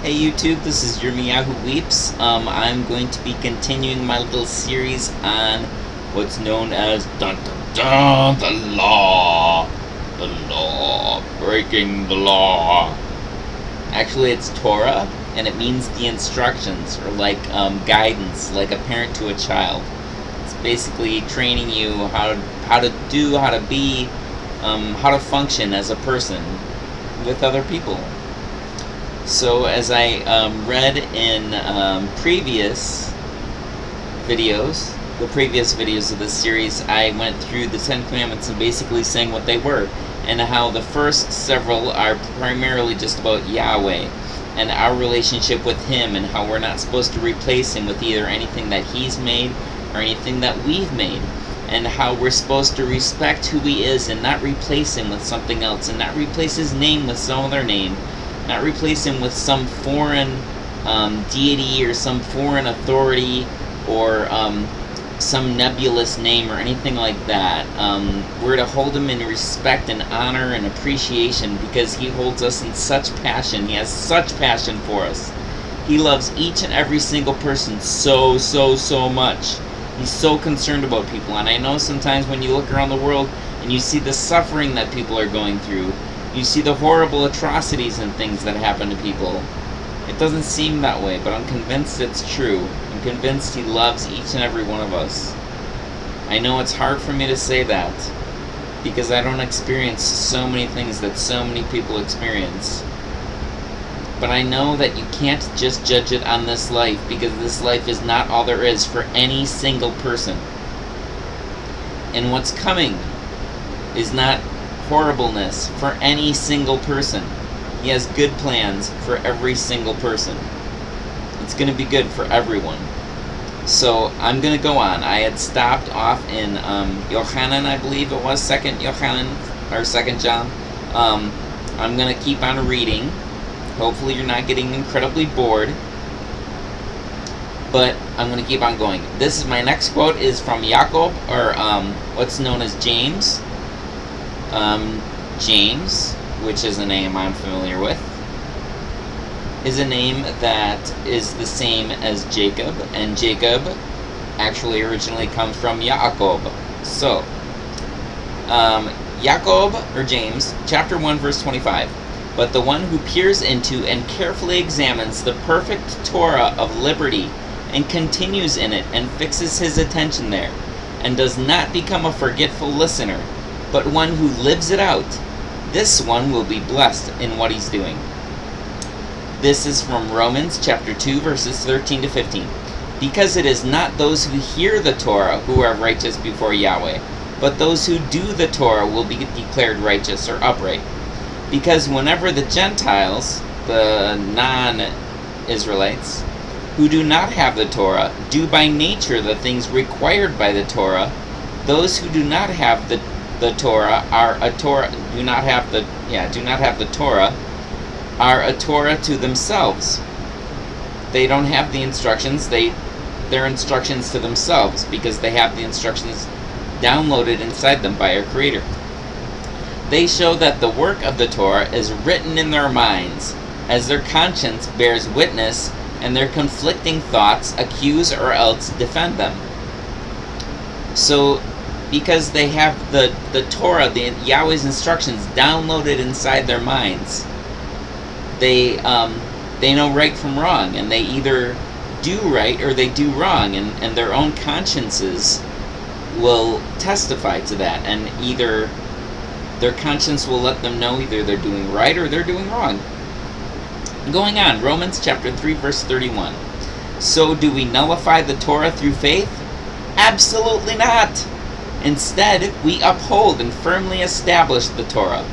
Hey YouTube, this is Yirmiyahu Weeps. I'm going to be continuing my little series on what's known as dun dun dun, the law, breaking the law. Actually, it's Torah, and it means the instructions, or like guidance, like a parent to a child. It's basically training you how to do, how to be, how to function as a person with other people. So as I read in previous videos of this series, I went through the Ten Commandments and basically saying what they were, and how the first several are primarily just about Yahweh and our relationship with Him, and how we're not supposed to replace Him with either anything that He's made or anything that we've made, and how we're supposed to respect who He is and not replace Him with something else, and not replace His name with some other name, not replace Him with some foreign deity or some foreign authority or some nebulous name or anything like that. We're to hold Him in respect and honor and appreciation because He holds us in such passion. He has such passion for us. He loves each and every single person so much. He's so concerned about people. And I know sometimes when you look around the world and you see the suffering that people are going through, you see the horrible atrocities and things that happen to people. It doesn't seem that way, but I'm convinced it's true. I'm convinced He loves each and every one of us. I know it's hard for me to say that, because I don't experience so many things that so many people experience. But I know that you can't just judge it on this life, because this life is not all there is for any single person. And what's coming is not horribleness for any single person. He has good plans for every single person. It's going to be good for everyone. So I'm going to go on. I had stopped off in Yohanan, I believe it was, 2nd Yohanan, or 2nd John. I'm going to keep on reading. Hopefully you're not getting incredibly bored. But I'm going to keep on going. This is my next quote is from Jacob, or what's known as James. James, which is a name I'm familiar with, is a name that is the same as Jacob, and Jacob actually originally comes from Yaakov. So, Jacob, or James, chapter 1, verse 25. But the one who peers into and carefully examines the perfect Torah of liberty and continues in it and fixes his attention there, and does not become a forgetful listener, but one who lives it out, this one will be blessed in what he's doing. This is from Romans chapter 2, verses 13 to 15. Because it is not those who hear the Torah who are righteous before Yahweh, but those who do the Torah will be declared righteous or upright. Because whenever the Gentiles, the non-Israelites, who do not have the Torah, do by nature the things required by the Torah, those who do not have the Torah are a Torah, do not have the Torah, are a Torah to themselves. They don't have the instructions, they're instructions to themselves, because they have the instructions downloaded inside them by our Creator. They show that the work of the Torah is written in their minds, as their conscience bears witness, and their conflicting thoughts accuse or else defend them. So, because they have the Torah, the Yahweh's instructions downloaded inside their minds, they know right from wrong, and they either do right or they do wrong, and their own consciences will testify to that, and either their conscience will let them know either they're doing right or they're doing wrong. Going on, Romans chapter 3, verse 31. So do we nullify the Torah through faith? Absolutely not! Instead, we uphold and firmly establish the Torah.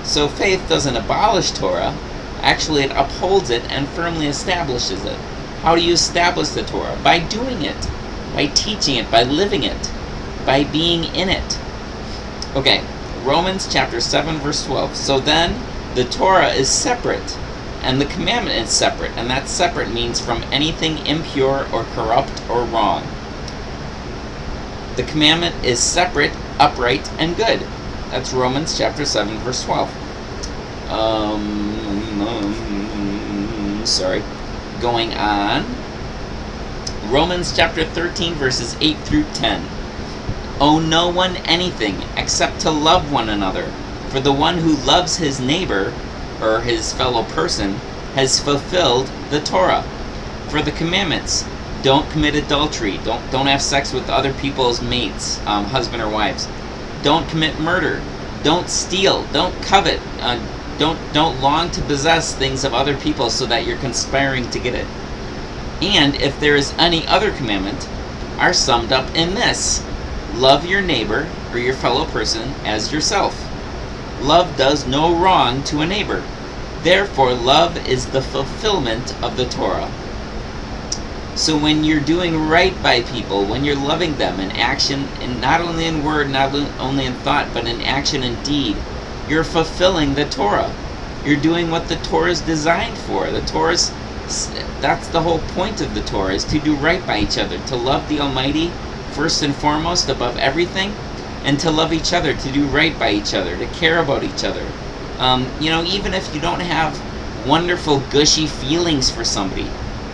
So faith doesn't abolish Torah. Actually, it upholds it and firmly establishes it. How do you establish the Torah? By doing it. By teaching it. By living it. By being in it. Okay, Romans chapter 7, verse 12. So then, the Torah is separate, and the commandment is separate. And that separate means from anything impure or corrupt or wrong. The commandment is separate, upright, and good. That's Romans chapter 7, verse 12. Sorry. Going on. Romans chapter 13, verses 8 through 10. Owe no one anything except to love one another. For the one who loves his neighbor, or his fellow person, has fulfilled the Torah. For the commandments, don't commit adultery, don't have sex with other people's mates, husband or wives. Don't commit murder. Don't steal. Don't covet. Don't long to possess things of other people so that you're conspiring to get it. And if there is any other commandment, are summed up in this: love your neighbor or your fellow person as yourself. Love does no wrong to a neighbor. Therefore, love is the fulfillment of the Torah. So when you're doing right by people, when you're loving them in action, and not only in word, not only in thought, but in action and deed, you're fulfilling the Torah. You're doing what the Torah is designed for. That's the whole point of the Torah, is to do right by each other, to love the Almighty first and foremost above everything, and to love each other, to do right by each other, to care about each other. Even if you don't have wonderful, gushy feelings for somebody,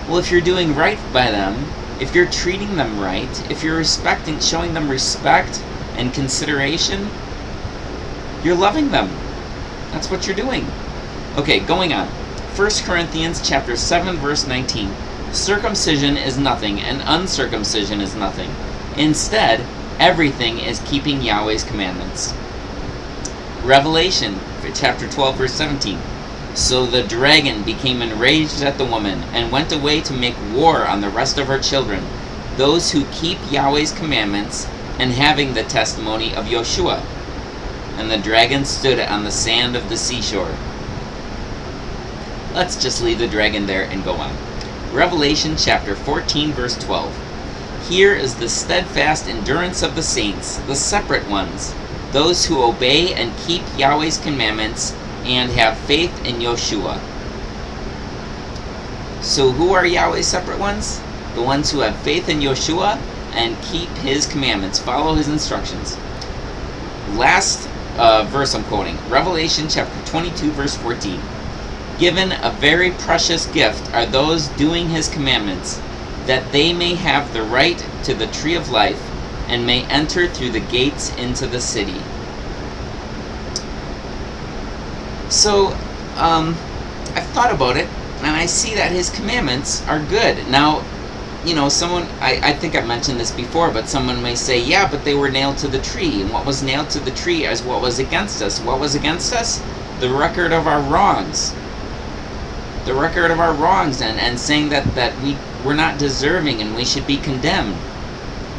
well, if you're doing right by them, if you're treating them right, if you're showing them respect and consideration, you're loving them. That's what you're doing. Okay, going on. 1 Corinthians chapter 7, verse 19. Circumcision is nothing, and uncircumcision is nothing. Instead, everything is keeping Yahweh's commandments. Revelation chapter 12, verse 17. So the dragon became enraged at the woman, and went away to make war on the rest of her children, those who keep Yahweh's commandments, and having the testimony of Yoshua. And the dragon stood on the sand of the seashore. Let's just leave the dragon there and go on. Revelation chapter 14, verse 12. Here is the steadfast endurance of the saints, the separate ones, those who obey and keep Yahweh's commandments, and have faith in Yoshua. So who are Yahweh's separate ones? The ones who have faith in Yoshua and keep his commandments, follow his instructions. Last verse I'm quoting, Revelation chapter 22, verse 14. Given a very precious gift are those doing his commandments, that they may have the right to the tree of life, and may enter through the gates into the city. So, I've thought about it, and I see that his commandments are good. Now, I think I've mentioned this before, but someone may say, yeah, but they were nailed to the tree, and what was nailed to the tree is what was against us. What was against us? The record of our wrongs. The record of our wrongs, and saying that we're not deserving and we should be condemned.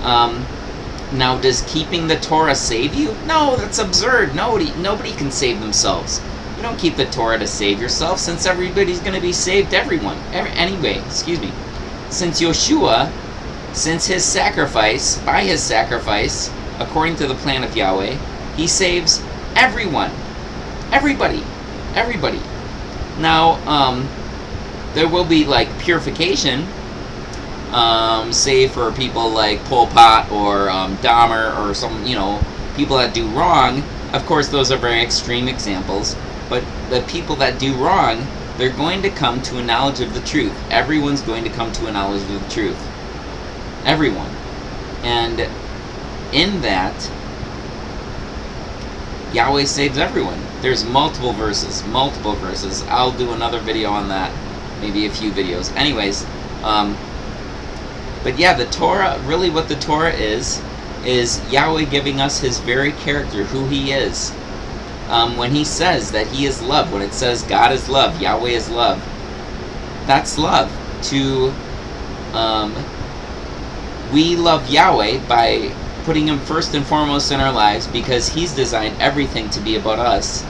Now, does keeping the Torah save you? No, that's absurd. Nobody can save themselves. You don't keep the Torah to save yourself, since everybody's going to be saved. Anyway, since Yoshua, by his sacrifice, according to the plan of Yahweh, he saves everyone. Everybody. Now, there will be purification, say for people like Pol Pot or Dahmer or some, people that do wrong. Of course, those are very extreme examples, but the people that do wrong, they're going to come to a knowledge of the truth. Everyone's going to come to a knowledge of the truth. Everyone. And in that, Yahweh saves everyone. There's multiple verses. I'll do another video on that, maybe a few videos. Anyways, but yeah, the Torah, really what the Torah is Yahweh giving us his very character, who he is. When he says that he is love, when it says God is love, Yahweh is love, that's love. We love Yahweh by putting him first and foremost in our lives, because he's designed everything to be about us.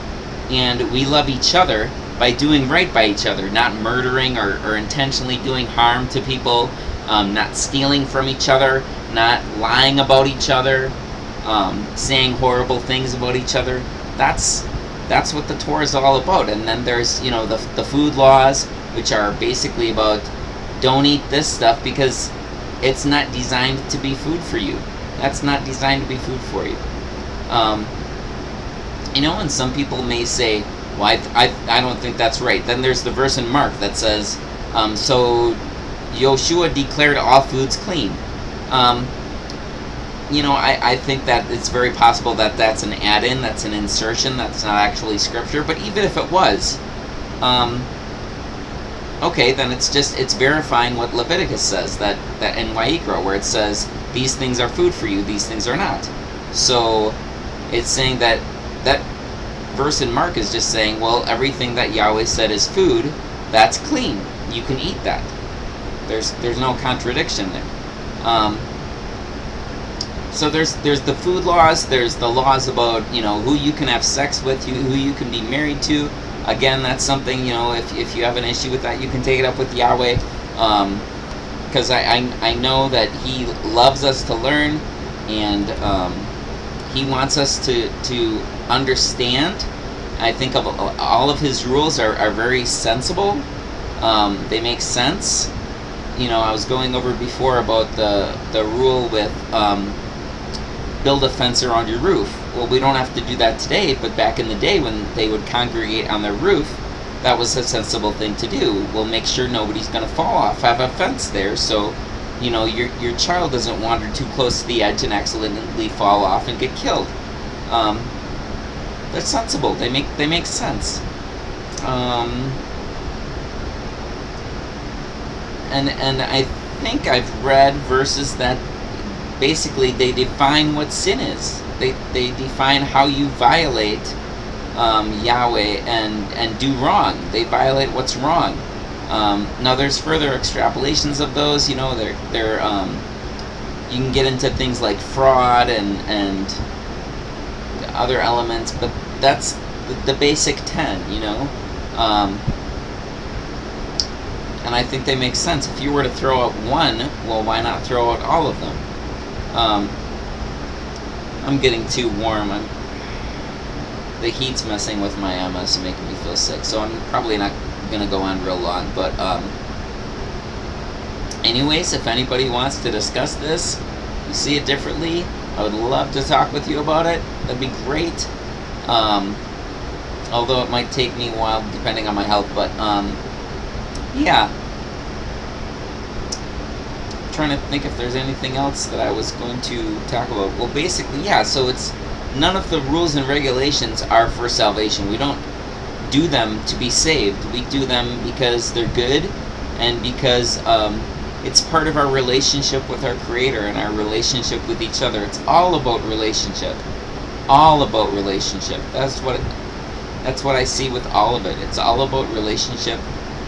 And we love each other by doing right by each other, not murdering or intentionally doing harm to people, not stealing from each other, not lying about each other, saying horrible things about each other. That's what the Torah is all about. And then there's, the food laws, which are basically about don't eat this stuff because it's not designed to be food for you. That's not designed to be food for you. And some people may say, Well, I don't think that's right. Then there's the verse in Mark that says, so Yoshua declared all foods clean. I think that it's very possible that that's an add-in, that's an insertion, that's not actually scripture. But even if it was, okay, then it's verifying what Leviticus says, that in Wayikra, where it says these things are food for you, these things are not. So it's saying that verse in Mark is just saying, well, everything that Yahweh said is food, that's clean. You can eat that. There's no contradiction there. So there's the food laws. There's the laws about who you can have sex with, who you can be married to. Again, that's something if you have an issue with that, you can take it up with Yahweh, because I know that He loves us to learn, and He wants us to understand. I think all of His rules are very sensible. They make sense. I was going over before about the rule with build a fence around your roof. Well, we don't have to do that today, but back in the day when they would congregate on their roof, that was a sensible thing to do. We'll make sure nobody's going to fall off. Have a fence there so your child doesn't wander too close to the edge and accidentally fall off and get killed. They're sensible. They make sense. And I think I've read verses that basically they define what sin is. They define how you violate Yahweh and do wrong. They violate what's wrong. Now there's further extrapolations of those. They're you can get into things like fraud and other elements, but that's the basic 10. And I think they make sense. If you were to throw out one, well, why not throw out all of them? I'm getting too warm. The heat's messing with my MS and making me feel sick, so I'm probably not going to go on real long. But anyways, if anybody wants to discuss this, you see it differently, I would love to talk with you about it. That'd be great. Although it might take me a while depending on my health, but yeah. I'm trying to think if there's anything else that I was going to talk about. Well, basically, yeah, so it's none of the rules and regulations are for salvation. We don't do them to be saved. We do them because they're good and because it's part of our relationship with our Creator and our relationship with each other. It's all about relationship. All about relationship. That's what I see with all of it. It's all about relationship,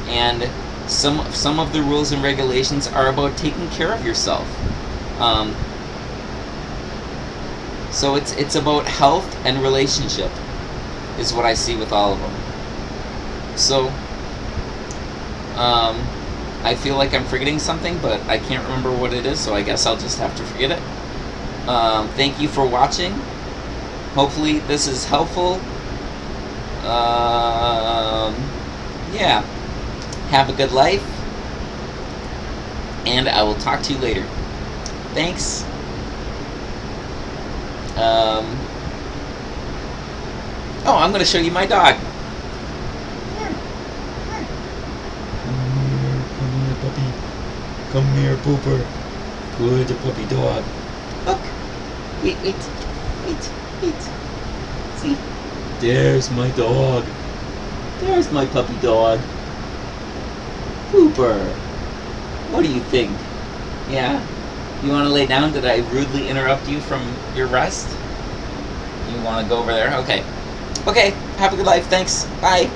and some of the rules and regulations are about taking care of yourself. So it's about health and relationship is what I see with all of them. So I feel like I'm forgetting something, but I can't remember what it is, so I guess I'll just have to forget it. Thank you for watching. Hopefully this is helpful. Yeah. Have a good life, and I will talk to you later. Thanks. Oh, I'm going to show you my dog. Come here, puppy. Come here, Pooper. Good puppy dog. Look. Wait. See? There's my dog. There's my puppy dog. Pooper. What do you think? Yeah? You want to lay down? Did I rudely interrupt you from your rest? You want to go over there? Okay. Okay, have a good life. Thanks. Bye.